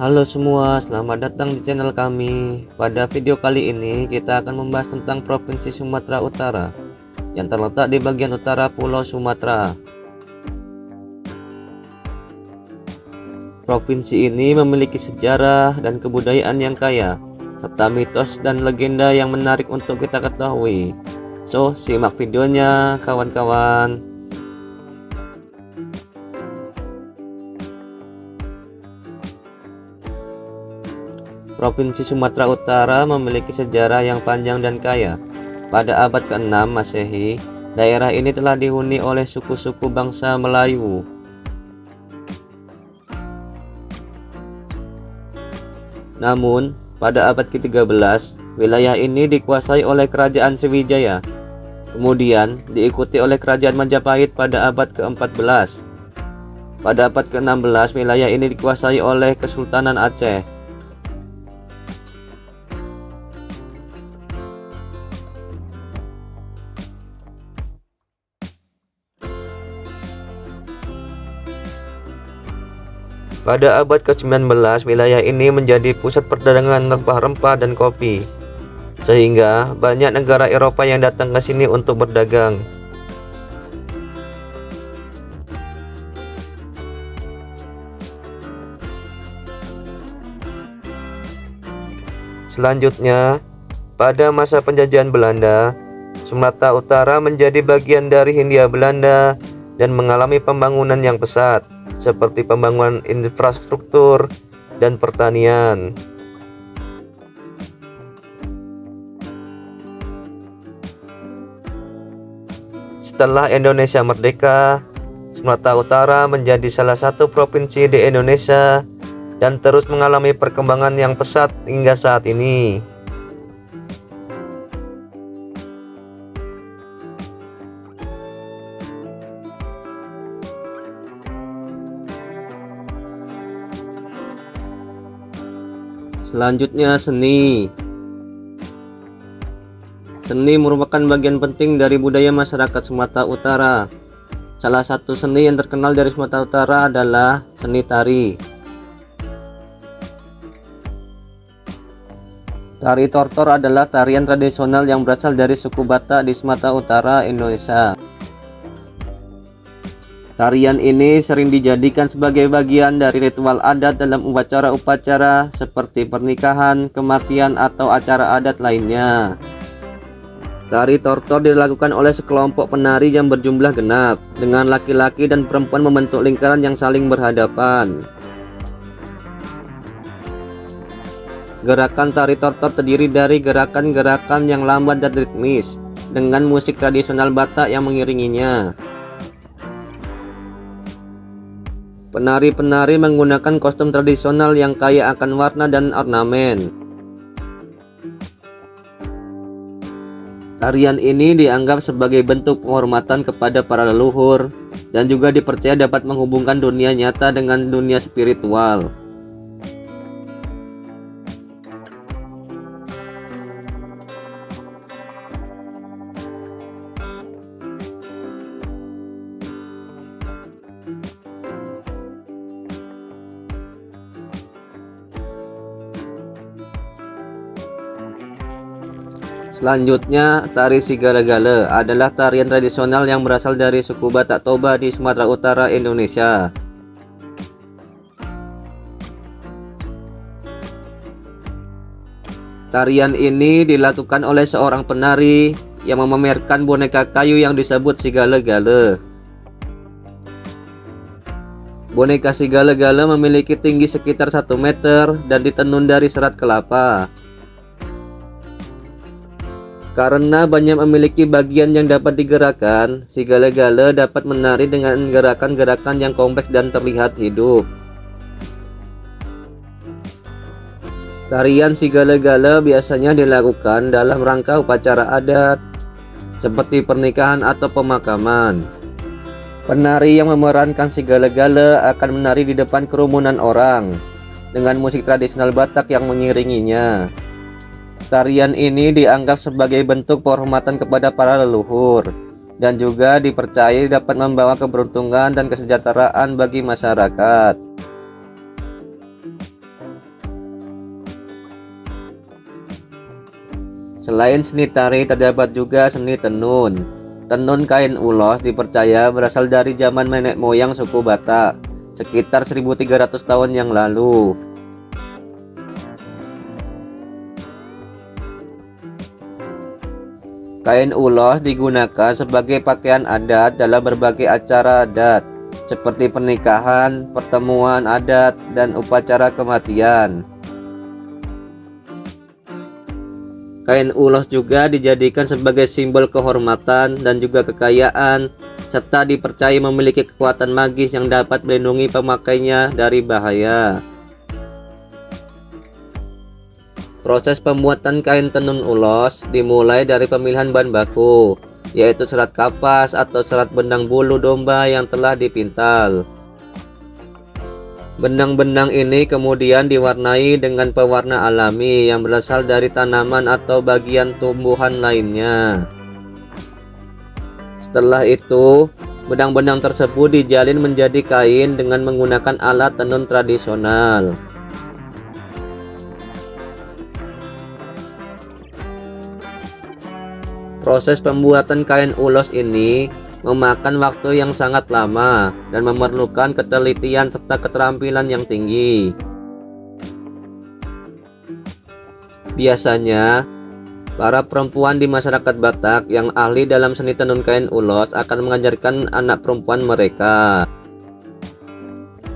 Halo semua, selamat datang di channel kami. Pada video kali ini kita akan membahas tentang Provinsi Sumatera Utara yang terletak di bagian utara Pulau Sumatera. Provinsi ini memiliki sejarah dan kebudayaan yang kaya, serta mitos dan legenda yang menarik untuk kita ketahui. So, simak videonya kawan-kawan. Provinsi Sumatera Utara memiliki sejarah yang panjang dan kaya. Pada abad ke-6 Masehi, daerah ini telah dihuni oleh suku-suku bangsa Melayu. Namun, pada abad ke-13, wilayah ini dikuasai oleh Kerajaan Sriwijaya. Kemudian, diikuti oleh Kerajaan Majapahit pada abad ke-14. Pada abad ke-16, wilayah ini dikuasai oleh Kesultanan Aceh. Pada abad ke-19, wilayah ini menjadi pusat perdagangan rempah-rempah dan kopi, sehingga banyak negara Eropa yang datang ke sini untuk berdagang. Selanjutnya, pada masa penjajahan Belanda, Sumatera Utara menjadi bagian dari Hindia Belanda dan mengalami pembangunan yang pesat, seperti pembangunan infrastruktur dan pertanian. Setelah Indonesia merdeka, Sumatera Utara menjadi salah satu provinsi di Indonesia dan terus mengalami perkembangan yang pesat hingga saat ini. Selanjutnya, seni. Seni merupakan bagian penting dari budaya masyarakat Sumatera Utara. Salah satu seni yang terkenal dari Sumatera Utara adalah seni tari. Tari tortor adalah tarian tradisional yang berasal dari suku Batak di Sumatera Utara, Indonesia. Tarian ini sering dijadikan sebagai bagian dari ritual adat dalam upacara-upacara seperti pernikahan, kematian, atau acara adat lainnya. Tari tortor dilakukan oleh sekelompok penari yang berjumlah genap, dengan laki-laki dan perempuan membentuk lingkaran yang saling berhadapan. Gerakan tari tortor terdiri dari gerakan-gerakan yang lambat dan ritmis, dengan musik tradisional Batak yang mengiringinya. Penari-penari menggunakan kostum tradisional yang kaya akan warna dan ornamen. Tarian ini dianggap sebagai bentuk penghormatan kepada para leluhur dan juga dipercaya dapat menghubungkan dunia nyata dengan dunia spiritual. Selanjutnya, tari Sigala-Gala adalah tarian tradisional yang berasal dari suku Batak Toba di Sumatera Utara, Indonesia. Tarian ini dilakukan oleh seorang penari yang memamerkan boneka kayu yang disebut Sigala-Gala. Boneka Sigala-Gala memiliki tinggi sekitar 1 meter dan ditenun dari serat kelapa. Karena banyak memiliki bagian yang dapat digerakkan, Sigala-Gala dapat menari dengan gerakan-gerakan yang kompleks dan terlihat hidup. Tarian Sigala-Gala biasanya dilakukan dalam rangka upacara adat, seperti pernikahan atau pemakaman. Penari yang memerankan Sigala-Gala akan menari di depan kerumunan orang, dengan musik tradisional Batak yang mengiringinya. Tarian ini dianggap sebagai bentuk penghormatan kepada para leluhur dan juga dipercaya dapat membawa keberuntungan dan kesejahteraan bagi masyarakat. Selain seni tari, terdapat juga seni tenun. Tenun kain ulos dipercaya berasal dari zaman nenek moyang suku Batak, sekitar 1300 tahun yang lalu. Kain ulos digunakan sebagai pakaian adat dalam berbagai acara adat, seperti pernikahan, pertemuan adat, dan upacara kematian. Kain ulos juga dijadikan sebagai simbol kehormatan dan juga kekayaan, serta dipercaya memiliki kekuatan magis yang dapat melindungi pemakainya dari bahaya. Proses pembuatan kain tenun ulos dimulai dari pemilihan bahan baku, yaitu serat kapas atau serat benang bulu domba yang telah dipintal. Benang-benang ini kemudian diwarnai dengan pewarna alami yang berasal dari tanaman atau bagian tumbuhan lainnya. Setelah itu, benang-benang tersebut dijalin menjadi kain dengan menggunakan alat tenun tradisional. Proses pembuatan kain ulos ini memakan waktu yang sangat lama dan memerlukan ketelitian serta keterampilan yang tinggi. Biasanya, para perempuan di masyarakat Batak yang ahli dalam seni tenun kain ulos akan mengajarkan anak perempuan mereka.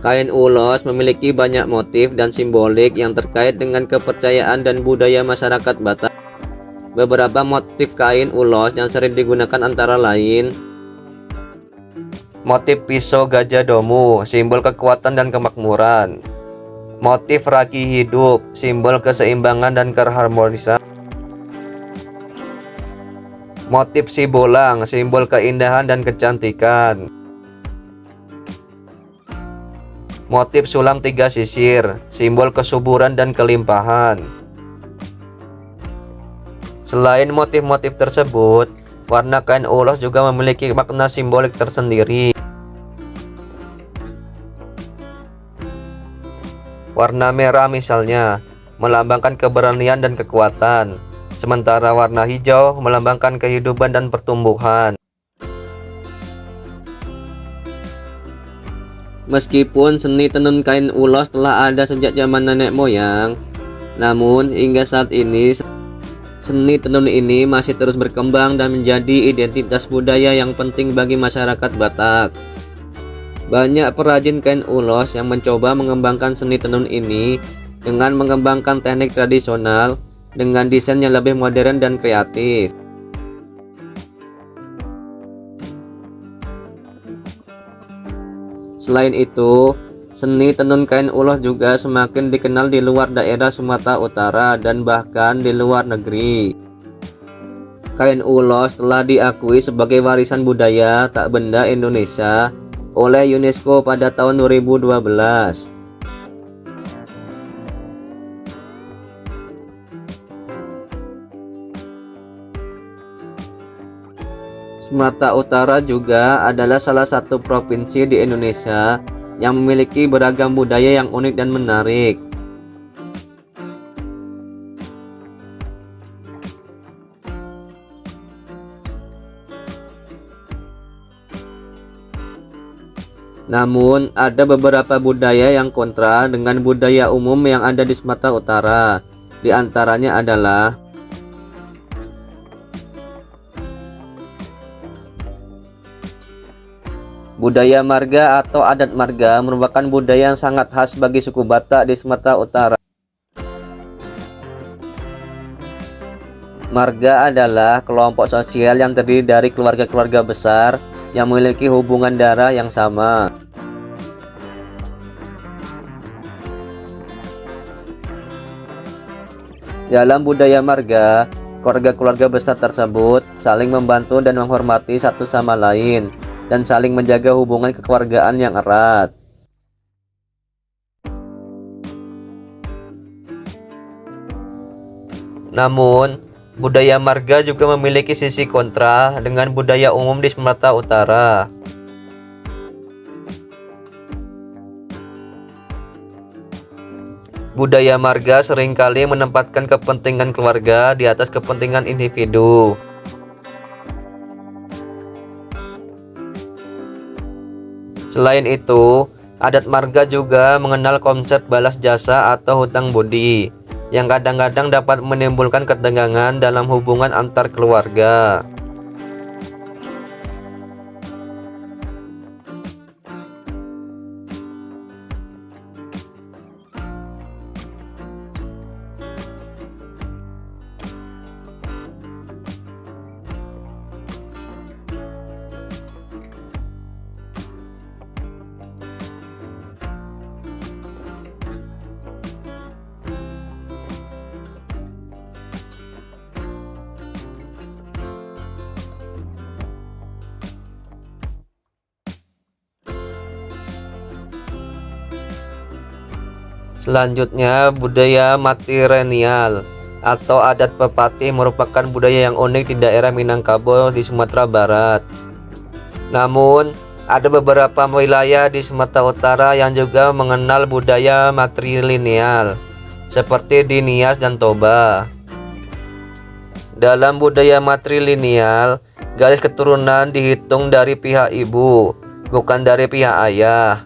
Kain ulos memiliki banyak motif dan simbolik yang terkait dengan kepercayaan dan budaya masyarakat Batak. Beberapa motif kain ulos yang sering digunakan antara lain motif pisau gajah domu, simbol kekuatan dan kemakmuran. Motif ragi hidup, simbol keseimbangan dan keharmonisan. Motif sibolang, simbol keindahan dan kecantikan. Motif sulam tiga sisir, simbol kesuburan dan kelimpahan. Selain motif-motif tersebut, warna kain ulos juga memiliki makna simbolik tersendiri. Warna merah misalnya melambangkan keberanian dan kekuatan, sementara warna hijau melambangkan kehidupan dan pertumbuhan. Meskipun seni tenun kain ulos telah ada sejak zaman nenek moyang, namun hingga saat ini seni tenun ini masih terus berkembang dan menjadi identitas budaya yang penting bagi masyarakat Batak. Banyak perajin kain ulos yang mencoba mengembangkan seni tenun ini dengan mengembangkan teknik tradisional dengan desain yang lebih modern dan kreatif. Selain itu, seni tenun kain ulos juga semakin dikenal di luar daerah Sumatera Utara dan bahkan di luar negeri. Kain ulos telah diakui sebagai warisan budaya tak benda Indonesia oleh UNESCO pada tahun 2012. Sumatera Utara juga adalah salah satu provinsi di Indonesia yang memiliki beragam budaya yang unik dan menarik. Namun, ada beberapa budaya yang kontra dengan budaya umum yang ada di Sumatera Utara. Di antaranya adalah budaya marga atau adat marga merupakan budaya yang sangat khas bagi suku Batak di Sumatera Utara. Marga adalah kelompok sosial yang terdiri dari keluarga-keluarga besar yang memiliki hubungan darah yang sama. Dalam budaya marga, keluarga-keluarga besar tersebut saling membantu dan menghormati satu sama lain dan saling menjaga hubungan kekeluargaan yang erat. Namun, budaya marga juga memiliki sisi kontra dengan budaya umum di Sumatera Utara. Budaya marga seringkali menempatkan kepentingan keluarga di atas kepentingan individu. Selain itu, adat marga juga mengenal konsep balas jasa atau hutang budi, yang kadang-kadang dapat menimbulkan ketegangan dalam hubungan antar keluarga. Selanjutnya, budaya matrilineal atau adat pepatih merupakan budaya yang unik di daerah Minangkabau di Sumatera Barat. Namun, ada beberapa wilayah di Sumatera Utara yang juga mengenal budaya matrilineal, seperti di Nias dan Toba. Dalam budaya matrilineal, garis keturunan dihitung dari pihak ibu, bukan dari pihak ayah.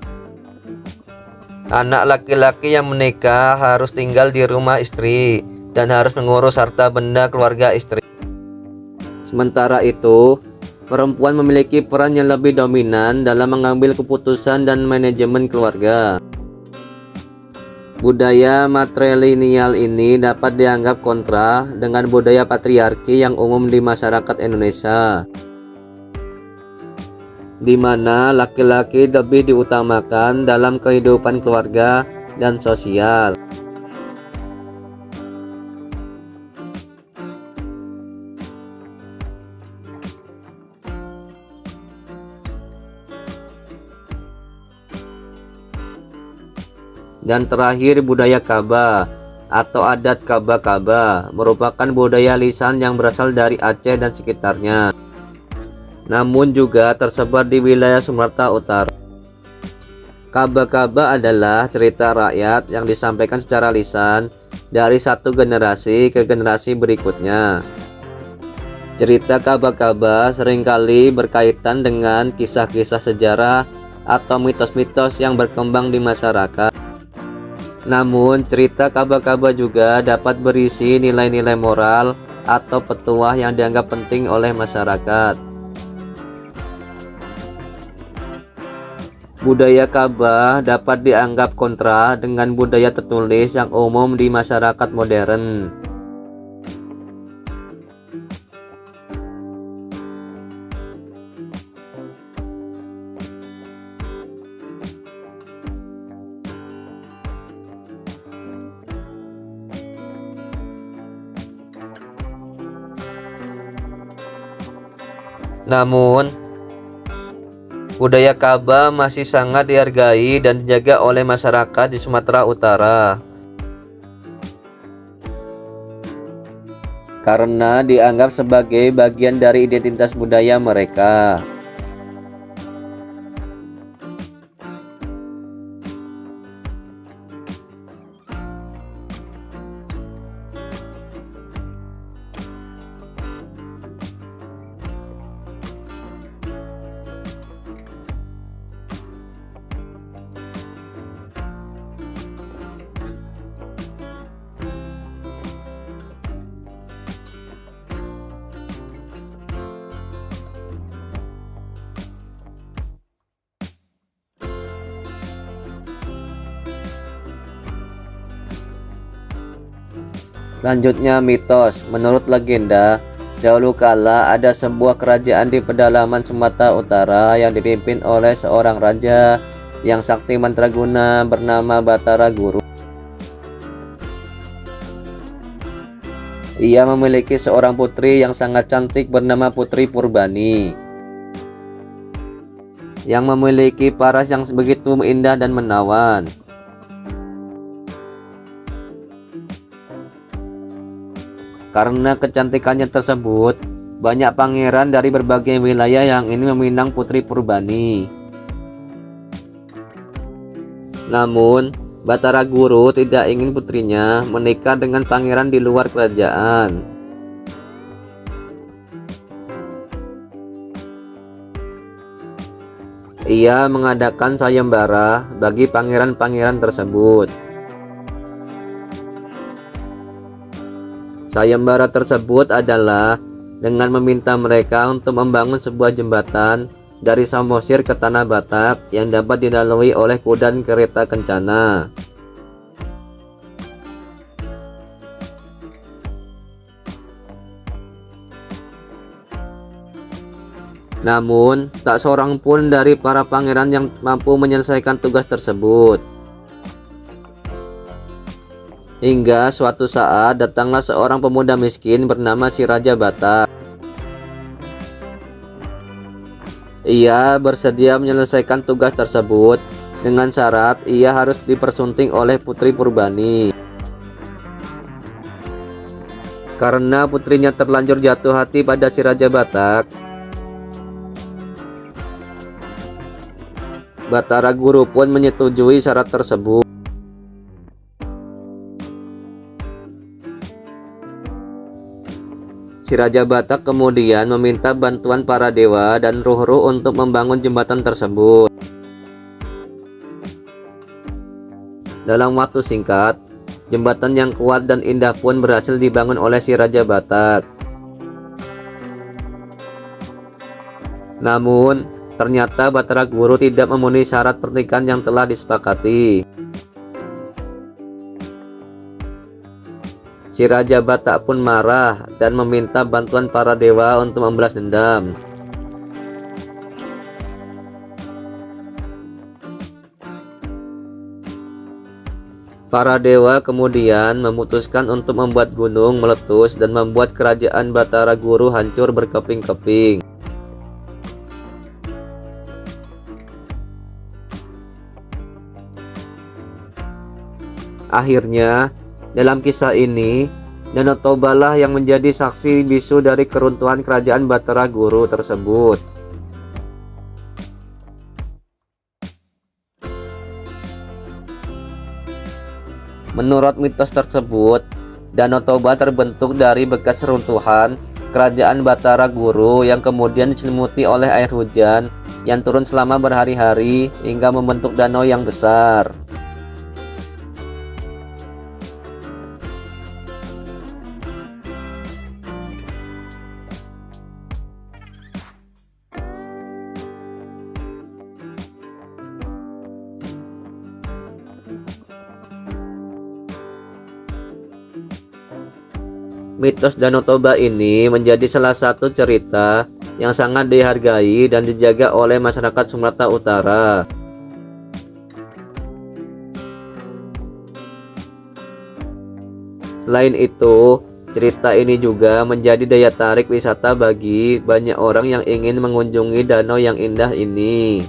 Anak laki-laki yang menikah harus tinggal di rumah istri dan harus mengurus harta benda keluarga istri. Sementara itu, perempuan memiliki peran yang lebih dominan dalam mengambil keputusan dan manajemen keluarga. Budaya matrilineal ini dapat dianggap kontra dengan budaya patriarki yang umum di masyarakat Indonesia, di mana laki-laki lebih diutamakan dalam kehidupan keluarga dan sosial. Dan terakhir, budaya Kaba atau adat Kaba-Kaba merupakan budaya lisan yang berasal dari Aceh dan sekitarnya, namun juga tersebar di wilayah Sumatera Utara. Kaba-Kaba adalah cerita rakyat yang disampaikan secara lisan dari satu generasi ke generasi berikutnya. Cerita Kaba-Kaba seringkali berkaitan dengan kisah-kisah sejarah atau mitos-mitos yang berkembang di masyarakat. Namun, cerita Kaba-Kaba juga dapat berisi nilai-nilai moral atau petuah yang dianggap penting oleh masyarakat. Budaya Kaba dapat dianggap kontra dengan budaya tertulis yang umum di masyarakat modern. Namun, budaya Kaba masih sangat dihargai dan dijaga oleh masyarakat di Sumatera Utara karena dianggap sebagai bagian dari identitas budaya mereka. Selanjutnya, mitos. Menurut legenda, dahulu kala ada sebuah kerajaan di pedalaman Sumatera Utara yang dipimpin oleh seorang raja yang sakti mantraguna bernama Batara Guru. Ia memiliki seorang putri yang sangat cantik bernama Putri Purbani, yang memiliki paras yang begitu indah dan menawan. Karena kecantikannya tersebut, banyak pangeran dari berbagai wilayah yang ingin meminang Putri Purbani. Namun, Batara Guru tidak ingin putrinya menikah dengan pangeran di luar kerajaan. Ia mengadakan sayembara bagi pangeran-pangeran tersebut. Sayembara tersebut adalah dengan meminta mereka untuk membangun sebuah jembatan dari Samosir ke Tanah Batak yang dapat dilalui oleh kuda dan kereta kencana. Namun, tak seorang pun dari para pangeran yang mampu menyelesaikan tugas tersebut. Hingga suatu saat datanglah seorang pemuda miskin bernama si Raja Batak. Ia bersedia menyelesaikan tugas tersebut dengan syarat ia harus dipersunting oleh Putri Purbani. Karena putrinya terlanjur jatuh hati pada si Raja Batak, Batara Guru pun menyetujui syarat tersebut. Si Raja Batak kemudian meminta bantuan para dewa dan ruh-ruh untuk membangun jembatan tersebut. Dalam waktu singkat, jembatan yang kuat dan indah pun berhasil dibangun oleh si Raja Batak. Namun, ternyata Batara Guru tidak memenuhi syarat pernikahan yang telah disepakati. Si Raja Batak pun marah dan meminta bantuan para dewa untuk membalas dendam. Para dewa kemudian memutuskan untuk membuat gunung meletus dan membuat kerajaan Batara Guru hancur berkeping-keping. Akhirnya, dalam kisah ini, Danau Toba lah yang menjadi saksi bisu dari keruntuhan kerajaan Batara Guru tersebut. Menurut mitos tersebut, Danau Toba terbentuk dari bekas reruntuhan kerajaan Batara Guru yang kemudian diselimuti oleh air hujan yang turun selama berhari-hari hingga membentuk danau yang besar. Mitos Danau Toba ini menjadi salah satu cerita yang sangat dihargai dan dijaga oleh masyarakat Sumatera Utara. Selain itu, cerita ini juga menjadi daya tarik wisata bagi banyak orang yang ingin mengunjungi danau yang indah ini.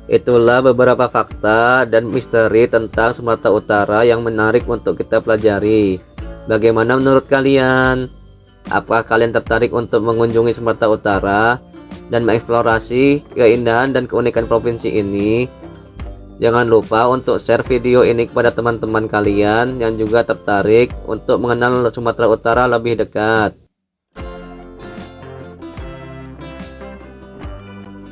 Itulah beberapa fakta dan misteri tentang Sumatera Utara yang menarik untuk kita pelajari. Bagaimana menurut kalian? Apakah kalian tertarik untuk mengunjungi Sumatera Utara dan mengeksplorasi keindahan dan keunikan provinsi ini? Jangan lupa untuk share video ini kepada teman-teman kalian yang juga tertarik untuk mengenal Sumatera Utara lebih dekat.